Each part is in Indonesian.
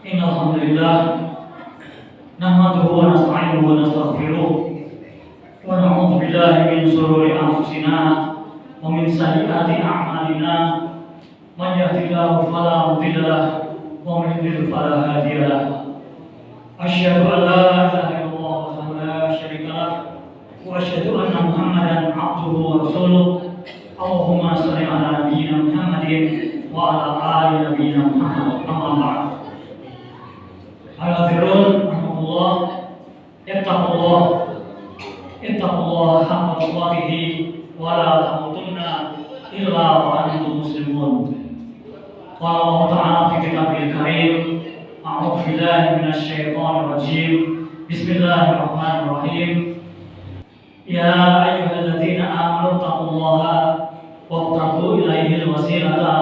Innal hamdalillah nahmaduhu wa nasta'inuhu wa nastaghfiruh wa na'udzu billahi min shururi anfusina wa min sayyiati a'malina. Man yahdihillahu fala mudilla lahu wa man yudlil fala hadiya lahu. Asyhadu an la ilaha illallah wahdahu la syarika lahu wa asyhadu anna Muhammadan 'abduhu wa rasuluh. Allahumma shalli ala nabiyyina Muhammadin wa ala ali nabiyyina Muhammad. Amma ba'd. Al-Hafirun rahmatullah, ittaqullah haqqa tuqatih wa la tamutunna illa wa antum muslimun. Qala Allah Ta'ala fi kitabil karim, a'udzu billahi minasy syaithanir rajim. Bismillahirrahmanirrahim. Ya ayyuhalladzina amanu taqullaha wabtaghu ilaihil wasilata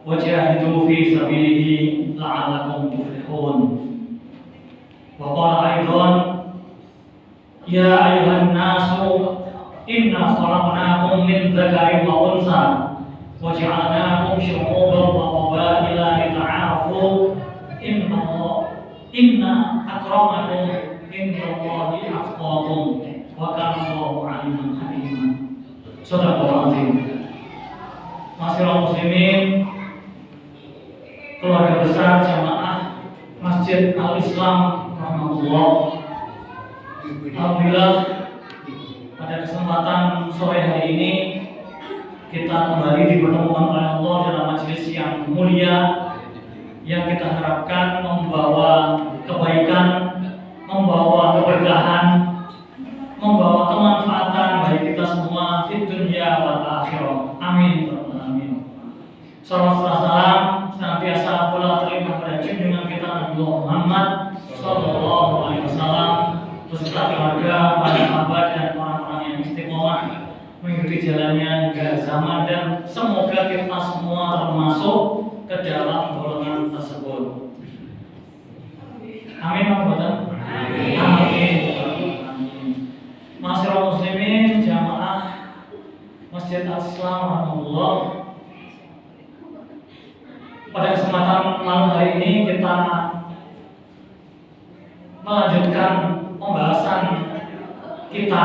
wajahidu fi sabilihi la'allakum tuflihun. Wa qala aidan ya ayyuhan nasu inna khalaqnakum min dzakarin wa untha wa ja'alnakum syu'uban wa qabaila lita'arafu inna akramakum indallahi atqakum wa kana Allahu 'aliman hakima. Shadaqallahu 'azim. Masyaallah muslimin, keluarga besar jamaah Masjid Al-Islam rahmatullah. Alhamdulillah pada kesempatan sore hari ini kita kembali dipertemukan oleh Allah dalam majelis yang mulia yang kita harapkan membawa kebaikan, membawa keberkahan, membawa kemanfaatan bagi kita semua di dunia wal akhirah. Amin. Amin. Salawat salam senantiasa pula terlimpah pada junjungan kita Nabi Muhammad Sallallahu Alaihi Wasallam beserta keluarga, para sahabat dan orang-orang yang istiqomah mengikuti jalannya hingga zaman, dan semoga kita semua termasuk ke dalam golongan tersebut. Amin. Amin. Amin. Masyaallah muslimin jamaah Masjid Al-Islam rahmatullah. Pada kesempatan malam hari ini kita melanjutkan pembahasan kita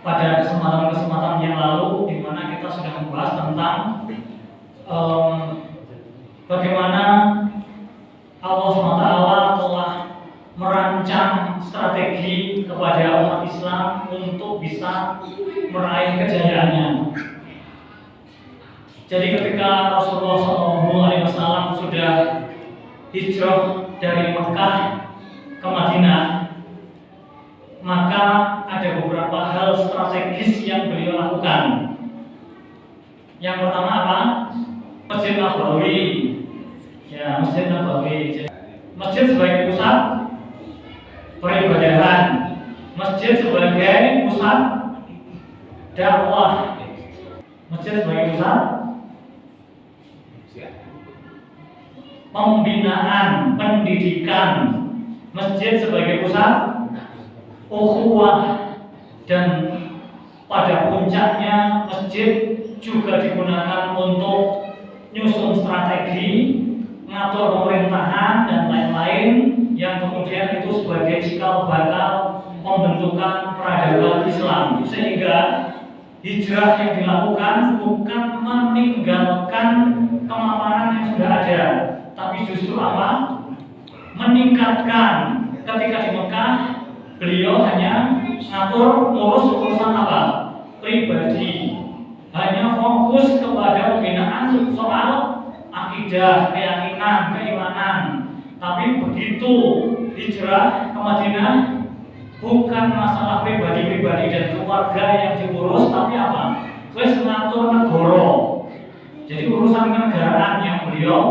pada kesempatan yang lalu, di mana kita sudah membahas tentang bagaimana Allah SWT telah merancang strategi kepada umat Islam untuk bisa meraih kejayaannya. Jadi ketika Rasulullah SAW sudah hijrah dari Mekah ke Madinah, maka ada beberapa hal strategis yang beliau lakukan. Yang pertama apa? Masjid Nabawi. Ya, Masjid Nabawi. Masjid sebagai pusat peribadahan, masjid sebagai pusat dakwah, masjid sebagai pusat pembinaan, pendidikan, masjid sebagai pusat ukhuwah, dan pada puncaknya masjid juga digunakan untuk nyusun strategi, ngatur pemerintahan dan lain-lain yang kemudian itu sebagai cikal bakal pembentukan peradaban Islam. Sehingga hijrah yang dilakukan bukan meninggalkan kemapanan yang sudah ada, tapi justru apa? Meningkatkan. Ketika di Mekah beliau hanya ngatur ngurus urusan apa? Pribadi. Hanya fokus kepada pembinaan soal akidah, keyakinan, keimanan. Tapi begitu hijrah ke Madinah, bukan masalah pribadi-pribadi dan keluarga yang diurus, tapi apa? Wis ngatur negara. Jadi urusan kenegaraan yang beliau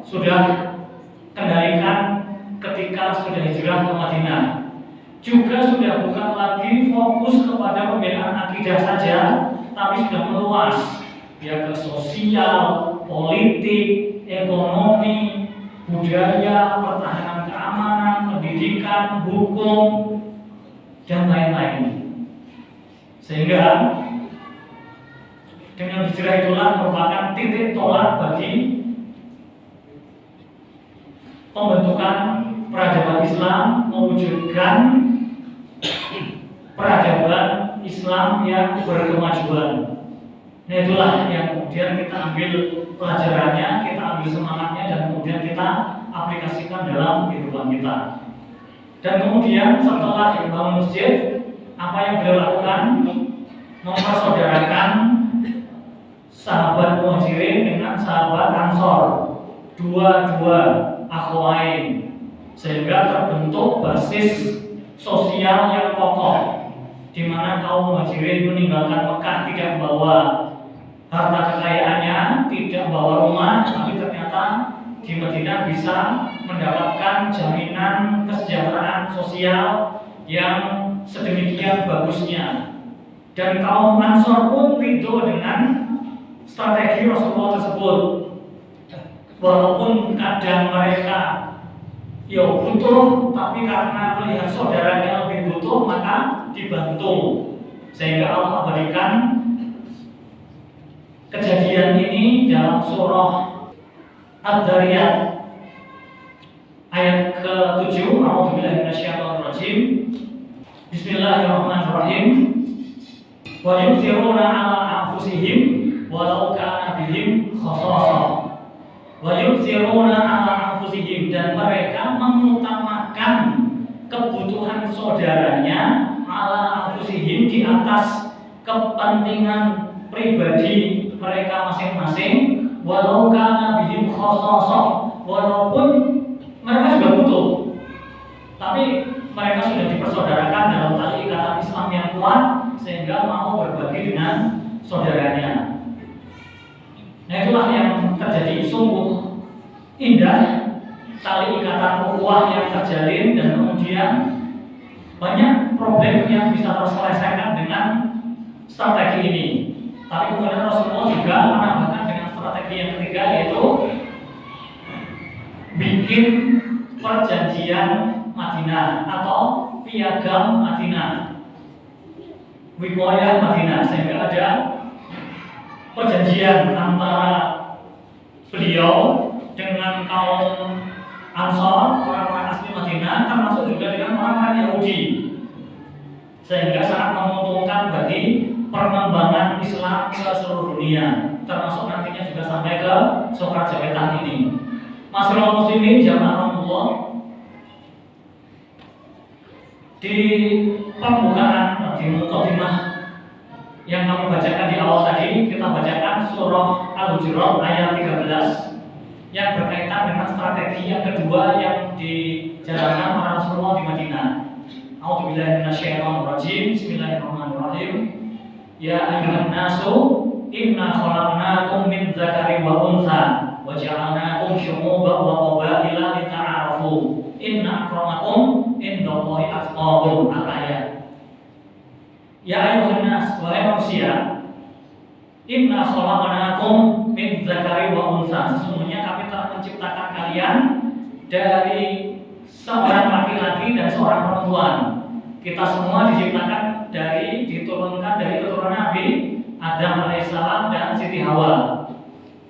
sudah kendalikan ketika sudah hijrah ke Madinah. Juga sudah bukan lagi fokus kepada pembinaan akidah saja, tapi sudah meluas ya ke sosial, politik, ekonomi, budaya, pertahanan keamanan, pendidikan, hukum, dan lain-lain. Sehingga dengan hijrah itulah merupakan titik tolak bagi pembentukan peradaban Islam, mewujudkan peradaban Islam yang berkemajuan. Nah itulah yang kemudian kita ambil pelajarannya, kita ambil semangatnya, dan kemudian kita aplikasikan dalam kehidupan kita. Dan kemudian setelah membangun masjid, apa yang beliau lakukan? Mempersaudarakan sahabat Muhajirin dengan sahabat Ansor, dua-dua akhwain, sehingga terbentuk basis sosial yang kokoh, di mana kaum Muhajirin meninggalkan Mekah tidak membawa harta kekayaannya, tidak membawa rumah, tapi ternyata di Madinah bisa mendapatkan jaminan kesejahteraan sosial yang sedemikian bagusnya. Dan kaum Ansor pun ridho dengan strategi Rasulullah tersebut, walaupun kadang mereka butuh, tapi karena melihat saudaranya lebih butuh maka dibantu, sehingga Allah abadikan kejadian ini dalam surah Adz-Dzariyat ayat ke-7. A'udzubillahi minasyaitonirrajim. Bismillahirrahmanirrahim. Wa yusiruna 'ala anfusihim walau kana bihim khassasah. Wa yusiruna 'ala anfusihim, dan mereka mengutamakan kebutuhan saudaranya, 'ala anfusihim, di atas kepentingan pribadi mereka masing-masing, walau kana bihim khassasah, walaupun mereka juga butuh, tapi mereka sudah dipersaudarakan dalam tali ikatan Islam yang kuat, sehingga mau berbagi dengan saudaranya. Nah itulah yang terjadi. Sungguh indah tali ikatan ukhuwah yang terjalin, dan kemudian banyak problem yang bisa terselesaikan dengan strategi ini. Tapi kemudian Rasulullah juga menambahkan dengan strategi yang ketiga, yaitu bikin perjanjian Madinah atau piagam Madinah, wiqayah Madinah, sehingga ada perjanjian antara beliau dengan kaum Ansor, orang-orang asli Madinah, termasuk juga dengan orang-orang Yahudi, sehingga sangat menguntungkan bagi perkembangan Islam ke seluruh dunia, termasuk nantinya juga sampai ke Sokrat Jabetan ini. Masyaallah muslimin jamaah Allah, di pembukaan, di mukadimah yang kami bacakan di awal tadi, kita bacakan surah Al-Hujurat ayat 13 yang berkaitan dengan strategi yang kedua yang dijalankan oleh Rasulullah di Madinah. A'udzubillahi minasyaitonirrajim. Bismillahirrahmanirrahim. Ya ayyuhan nasu inna khalaqnakum min dzakarin wa untha wa ja'alnakum syu'uban wa qabaila lita'arafu inna akramakum indallahi atqakum. Al-ayat. Ya ayyuhan nas, wahai manusia, inna khalaqnakum min dzakarin wa untha, sesungguhnya kami telah menciptakan kalian dari seorang laki-laki dan seorang perempuan. Kita semua diciptakan diturunkan dari keturunan Nabi Adam alaihissalam dan Siti Hawa.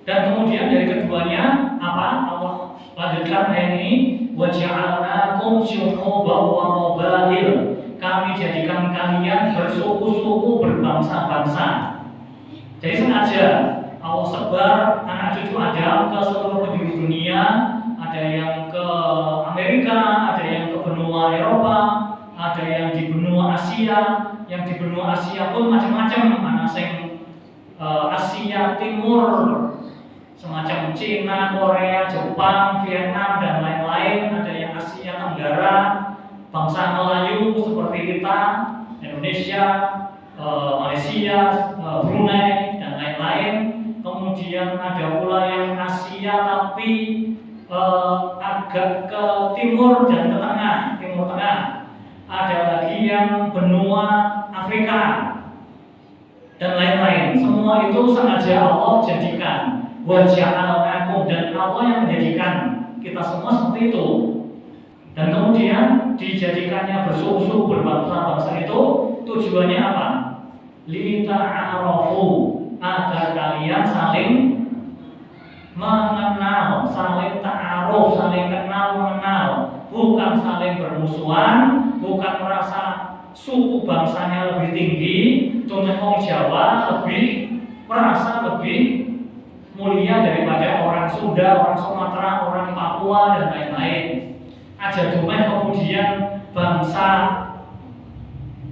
Dan kemudian dari keduanya apa? Allah lanjutkan ayat ini, wa ja'alnakum syu'uban wa qabail, kami jadikan kalian bersuku-suku, berbangsa-bangsa. Jadi sengaja Allah sebar anak cucu Adam ke seluruh penjuru dunia. Ada yang ke Amerika, ada yang ke benua Eropa, ada yang di benua Asia. Yang di benua Asia pun macam-macam, ana sing Asia Timur, semacam Cina, Korea, Jepang, Vietnam, dan lain-lain. Ada yang Asia Tenggara, bangsa Melayu seperti kita, Indonesia, Malaysia, Brunei, dan lain-lain. Kemudian ada pula yang Asia tapi agak ke timur dan ke tengah, Timur Tengah. Ada lagi yang benua Afrika dan lain-lain. Semua itu sengaja Allah jadikan, wa ja'alnakum, dan Allah yang menjadikan kita semua seperti itu. Dan kemudian dijadikannya bersuku-suku, berbangsa-bangsa itu tujuannya apa? Lita'arafu, agar kalian saling mengenal, saling ta'aruf, saling kenal mengenal, bukan saling bermusuhan, bukan merasa suku bangsanya lebih tinggi, contoh Jawa lebih merasa lebih mulia daripada orang Sunda, orang Sumatera, orang Papua dan lain-lain. Aja cuma kemudian bangsa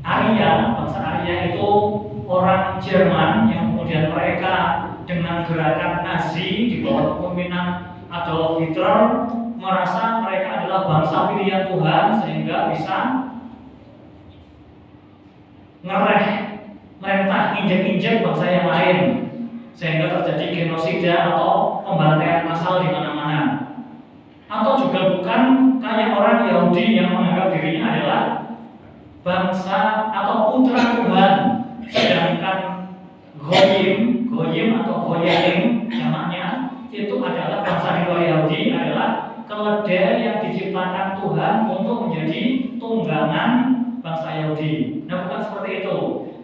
Arya itu orang Jerman yang kemudian mereka dengan gerakan Nazi di bawah kepemimpinan Adolf Hitler merasa mereka adalah bangsa pilihan Tuhan sehingga bisa merentah injek-injek bangsa yang lain sehingga terjadi genosida atau pembantaian massal di mana-mana. Atau juga bukan kayak orang Yahudi yang menganggap dirinya adalah bangsa atau putra Tuhan, sedangkan Goyim atau Goyaim jamaknya itu adalah bangsa di luar Yahudi adalah keledai yang diciptakan Tuhan untuk menjadi tunggangan bangsa Yahudi. Nah, bukan seperti itu,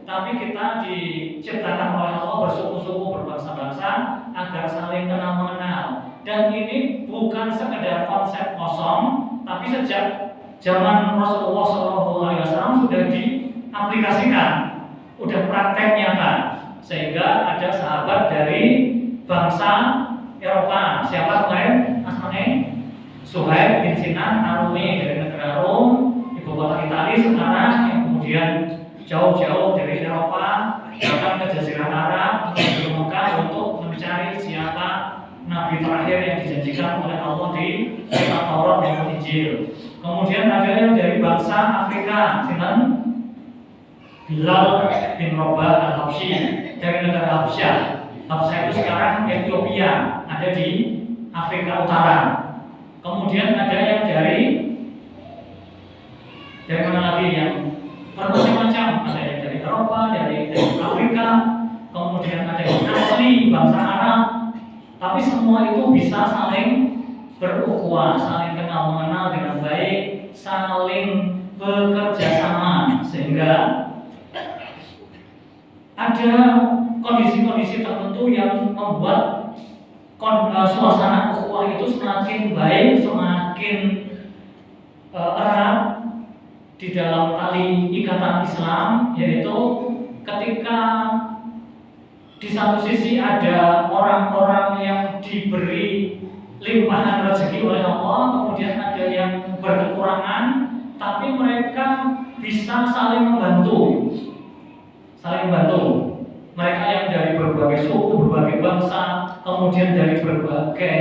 tapi kita diciptakan oleh Allah bersuku-suku, berbangsa-bangsa agar saling kenal mengenal. Dan ini bukan sekedar konsep kosong, tapi sejak zaman Rasulullah SAW sudah diaplikasikan, sudah praktek nyata, sehingga ada sahabat dari bangsa Eropa, siapa kemarin asmanya? Suhaib bin Sinan Arumi dari negara Rom, ibu kota Italia sekarang, yang kemudian jauh-jauh dari Eropa datang ke Jazirah Arab menuju Mekah untuk mencari siapa nabi terakhir yang dijanjikan oleh Allah di kitab Taurat dan Injil. Kemudian ada yang dari bangsa Afrika, sinten? Bilal bin Rabah al-Habsyi dari negara Habsyah. Habsyah itu sekarang Ethiopia, ada di Afrika Utara. Kemudian ada yang dari mana lagi yang bermacam-macam, ada yang dari Eropa, dari Afrika, kemudian ada yang asli bangsa Arab. Tapi semua itu bisa saling berukhuwah, saling kenal mengenal dengan baik, saling bekerja sama, sehingga ada kondisi-kondisi tertentu yang membuat suasana ukhuwah itu semakin baik, semakin erat di dalam tali ikatan Islam, yaitu ketika di satu sisi ada orang-orang yang diberi limpahan rezeki oleh Allah, kemudian ada yang berkekurangan, tapi mereka bisa saling membantu. Mereka yang dari berbagai suku, berbagai bangsa, kemudian dari berbagai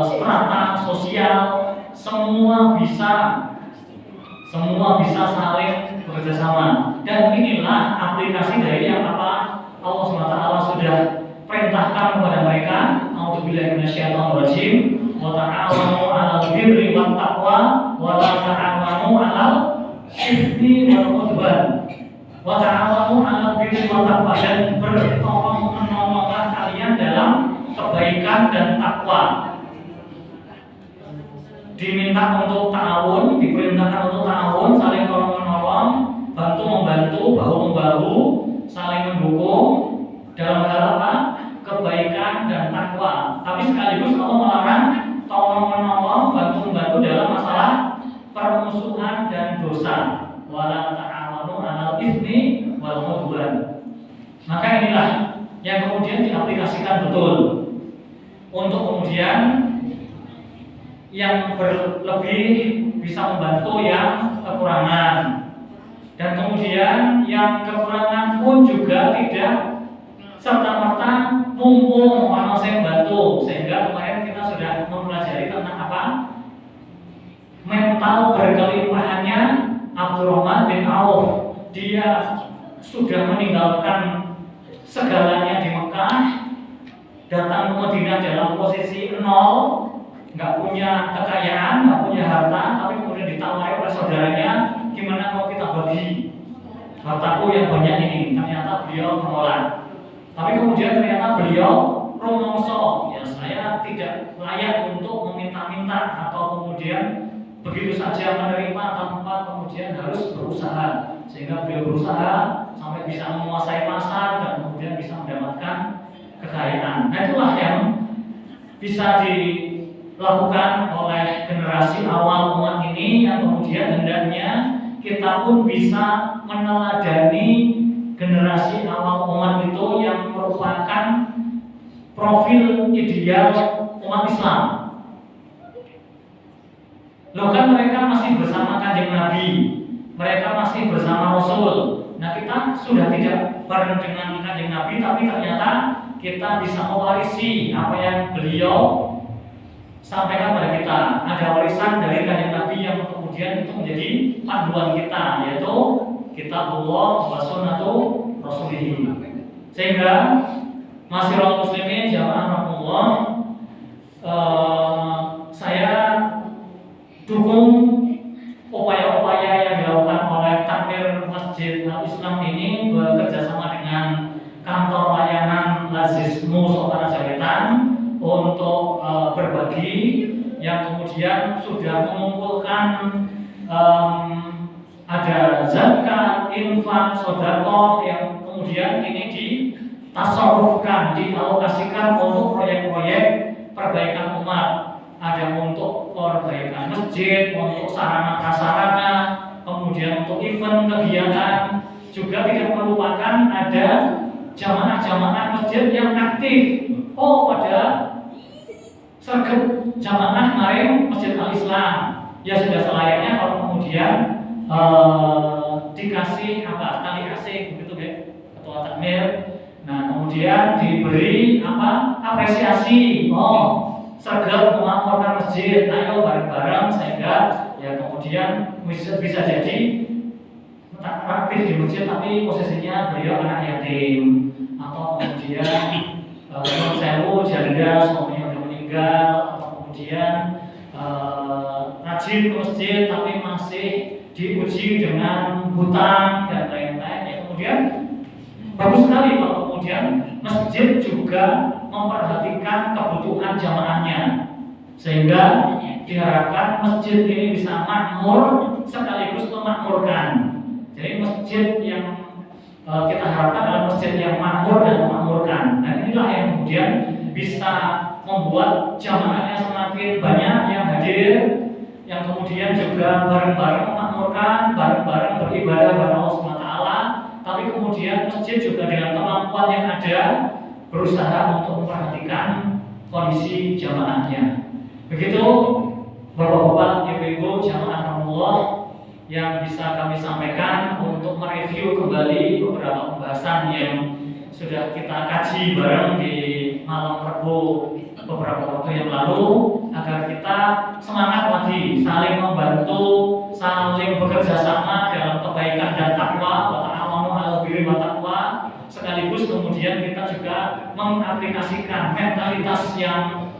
strata sosial, semua bisa saling bekerja sama. Dan inilah aplikasi dari yang apa Allah SWT sudah perintahkan kepada mereka. A'udzubillahi minasyaitonirrajim. Wa ta'awanu 'alal birri wat taqwa wa la ta'awanu 'alal itsmi wal 'udwan. Wa ta'awanu 'alal birri wat taqwa, dan bertolong-menolonglah kalian dalam kebaikan dan takwa. Diminta untuk ta'awun, diperintahkan untuk ta'awun, saling tolong-menolong, bantu-membantu, bahu-membahu, saling mendukung dalam hal apa? Kebaikan dan takwa. Tapi sekaligus Allah melarang tolong-menolong, bantu-membantu dalam masalah permusuhan dan dosa. Wala ta'awanu 'alal itsmi wal 'udwan. Maka inilah yang kemudian diaplikasikan betul untuk kemudian yang berlebih bisa membantu yang kekurangan, dan kemudian yang kekurangan pun juga tidak serta-merta mumpung orang saya membantu. Sehingga kemarin kita sudah mempelajari tentang apa? Mental berkelimpahannya Abdurrahman bin Auf. Dia sudah meninggalkan segalanya di Mekah, datang ke Madinah dalam posisi nol, nggak punya kekayaan, nggak punya harta, tapi kemudian ditawari oleh saudaranya, gimana kalau kita bagi hartaku yang banyak ini? Ternyata beliau menolak. Tapi kemudian ternyata beliau rumongso, ya saya tidak layak untuk meminta-minta atau kemudian begitu saja menerima tanpa kemudian harus berusaha. Sehingga beliau berusaha sampai bisa menguasai pasar dan kemudian bisa mendapatkan kekayaan. Nah, itulah yang bisa dilakukan oleh generasi awal umat ini, yang kemudian hendaknya kita pun bisa meneladani generasi awal umat itu yang merupakan profil ideal umat Islam. Loh kan mereka masih bersama Kanjeng Nabi, mereka masih bersama Rasul. Nah kita sudah tidak bareng dengan Kanjeng Nabi, tapi ternyata kita bisa mewarisi apa yang beliau sampaikan pada kita. Ada warisan dari Kanjeng Nabi yang kemudian itu menjadi panduan kita, yaitu Kitabullah wa Sunnatu Rasulih. Sehingga Masyiral muslimin jamaah rahmatullah, saya dukung upaya-upaya yang dilakukan oleh Takmir Masjid Al-Islam ini bekerja sama dengan kantor layanan Lazismu Sopara Jaritan untuk berbagi, yang kemudian sudah mengumpulkan ada zakat, infak, sedekah yang kemudian ini ditasarrufkan, dialokasikan untuk proyek-proyek perbaikan umat. Ada untuk perbaikan masjid, untuk sarana prasarana, kemudian untuk event kegiatan. Juga tidak melupakan ada jamaah-jamaah masjid yang aktif. Oh, pada sergap jamaah maring Masjid Al-Islam, ya sudah selayaknya kalau kemudian dikasih tali kasih begitu ya, ketua takmir. Nah kemudian diberi apresiasi. Oh, sergap memakmurkan masjid, ayo bareng-bareng, sehingga ya kemudian bisa jadi aktif di masjid tapi posisinya beliau anak yatim, atau kemudian sewu janda suaminya udah meninggal, atau kemudian rajin ke masjid tapi masih diuji dengan hutang dan lain-lain. Ya kemudian bagus sekali kalau kemudian masjid juga memperhatikan kebutuhan jamaahnya, sehingga diharapkan masjid ini bisa makmur sekaligus memakmurkan. Jadi masjid yang kita harapkan adalah masjid yang makmur dan memakmurkan. Nah inilah yang kemudian bisa membuat jamaahnya semakin banyak yang hadir, yang kemudian juga bareng-bareng memakmurkan, bareng-bareng beribadah kepada Allah SWT. Tapi kemudian masjid juga dengan kemampuan yang ada berusaha untuk memperhatikan kondisi jamaahnya. Begitu Bapak-bapak, Ibu-ibu, jamaah Allah yang bisa kami sampaikan untuk mereview kembali beberapa pembahasan yang sudah kita kaji bareng di malam Rabu beberapa waktu yang lalu, agar kita semangat lagi saling membantu, saling bekerja sama dalam kebaikan dan takwa, wa ta'awanu 'alal birri wa taqwa. Sekaligus kemudian kita juga mengaplikasikan mentalitas yang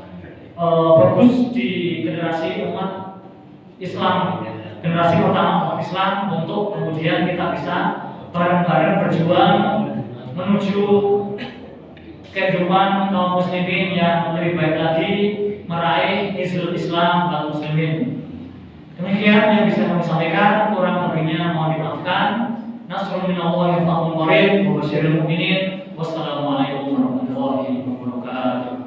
bagus di generasi umat Islam, generasi pertama umat Islam, untuk kemudian kita bisa bareng-bareng berjuang menuju kehidupan kaum muslimin yang lebih baik lagi, meraih izul Islam dan muslimin. Demikian yang bisa kami sampaikan, kurang lebihnya mohon dimaafkan. Nasrul minallahi wa fathun qarib wa basyiril mu'minin. Wassalamualaikum warahmatullahi wabarakatuh.